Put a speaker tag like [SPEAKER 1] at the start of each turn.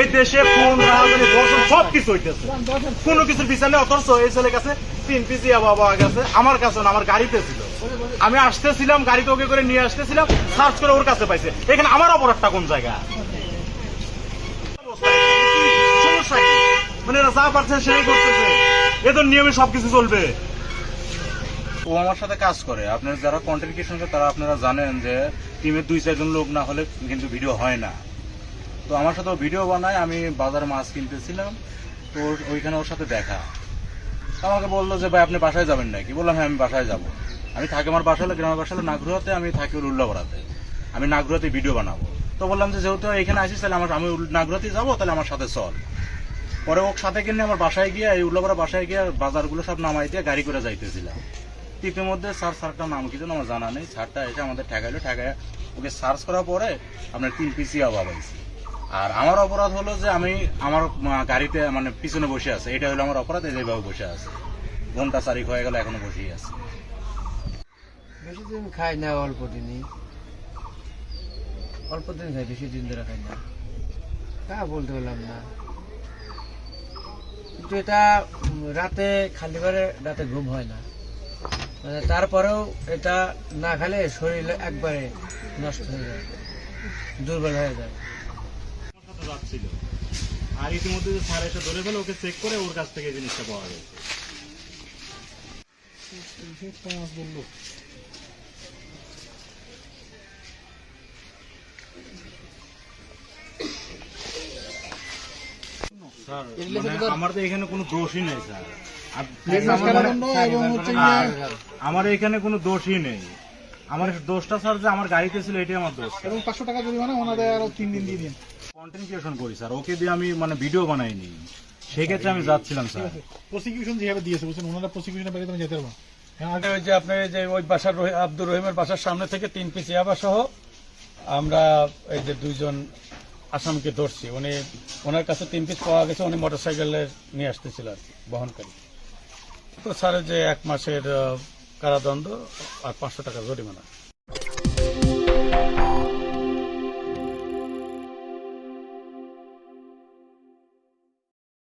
[SPEAKER 1] এই দেশে খুন রাহাজানি ধর্ষণ সবকিছু হইতেছে, কোনো কিছুর বিচার নেই। অথচ এই ছেলের কাছে 3 পিস ইয়াবা পাওয়া গেছে, আমার কাছে না, আমার গাড়িতে ছিল। আমি আসতেছিলাম, গাড়িতে ওকে করে নিয়ে আসতেছিলাম, সার্চ করে ওর কাছে পাইছে। এখানে আমার অপরাধটা কোন জায়গা? সমস্যা কি? মানে এরা যা পারছে সেই করতেছে, এদের নিয়মে সবকিছু চলবে। ও আমার সাথে কাজ করে, আপনার যারা কন্টেন্ট ক্রিয়েশন তারা আপনারা জানেন যে টিমের 2-4 জন লোক না হলে কিন্তু ভিডিও হয় না। তো আমার সাথে ভিডিও বানায়, আমি বাজারে মাছ কিনতেছিলাম, তো ওইখানে ওর সাথে দেখা। আমাকে বললো যে ভাই আপনি বাসায় যাবেন নাকি? বললাম হ্যাঁ আমি বাসায় যাবো। আমি থাকি, আমার বাসা হলো গ্রামের বাসা হলো নাগরুহাতে, আমি থাকি উল্লাপাড়াতে, আমি নাগরুহাতে ভিডিও বানাবো। তো বললাম যে যেহেতু এখানে আসিস তাহলে আমি নাগরুহাতে যাবো, তাহলে আমার সাথে চল। পরে ওর সাথে কিনে আমার বাসায় গিয়ে, এই উল্লাপাড়া বাসায় গিয়ে বাজারগুলো সব নামাই দিয়ে গাড়ি করে যাইতেছিলাম। ইতিমধ্যে স্যারটার নাম কি যেন আমার জানা নেই, স্যারটা এসে আমাদের ঠেকাইলো, ঠেকায় ওকে সার্চ করার পরে আপনার 3 পিস ইয়াবা পাইছি। আর আমার অপরাধ হলো যে আমি আমার গাড়িতে মানে পিছনে বসে আছে, এটা হলো আমার অপরাধ, এইভাবে বসে আছে। ঘন্টা 4 হয়ে গেল, এখনো বসেই আছে।
[SPEAKER 2] বেশি দিন খাই না, অল্প দিনই, অল্প দিন খাই, বেশি দিন ধরে খাই না, তা বলতে পারলাম না। কিন্তু এটা রাতে খালি করে রাতে ঘুম হয় না, মানে তারপরেও এটা না খেলে শরীর একবারে নষ্ট হয়ে যায়, দুর্বল হয়ে যায়।
[SPEAKER 1] যাচ্ছিল আর ইতিমধ্যে যে স্যার এসে ধরে ফেলে, ওকে চেক করে ওর কাছ থেকে এই জিনিসটা পাওয়া গেছে। স্যার মানে আমার তো এখানে কোনো দোষই নেই স্যার, আমার এখানে কোনো দোষই নেই। আমার দোষটা স্যার যে আমার গাড়িতে ছিল, এটাই আমার দোষ।
[SPEAKER 3] এবং 500 টাকা জরিমানা, ওনাদের আরো 3 দিন দিয়ে দিন।
[SPEAKER 1] কন্টেন্ট ক্রিয়েশন করি স্যার, ওকে দিয়ে আমি মানে ভিডিও বানাইনি, সেই ক্ষেত্রে আমি যাচ্ছিলাম স্যার।
[SPEAKER 3] প্রসিকিউশন যেভাবে দিয়েছে বুঝছেন, ওনারা প্রসিকিউশনের বাইরে তুমি যেতে পারবো না।
[SPEAKER 4] ওই যে আপনার যে ওই বাসার আব্দুর রহিমের বাসার সামনে থেকে 3 পিস ইয়াবা সহ আমরা এই যে 2 জন আসামিকে ধরছি। ওনার কাছে 3 পিস পাওয়া গেছে, উনি মোটরসাইকেলে নিয়ে আসতেছিল আর কি, বহনকারী। তো স্যারের যে 1 মাসের কারাদণ্ড আর 500 টাকা জরিমানা।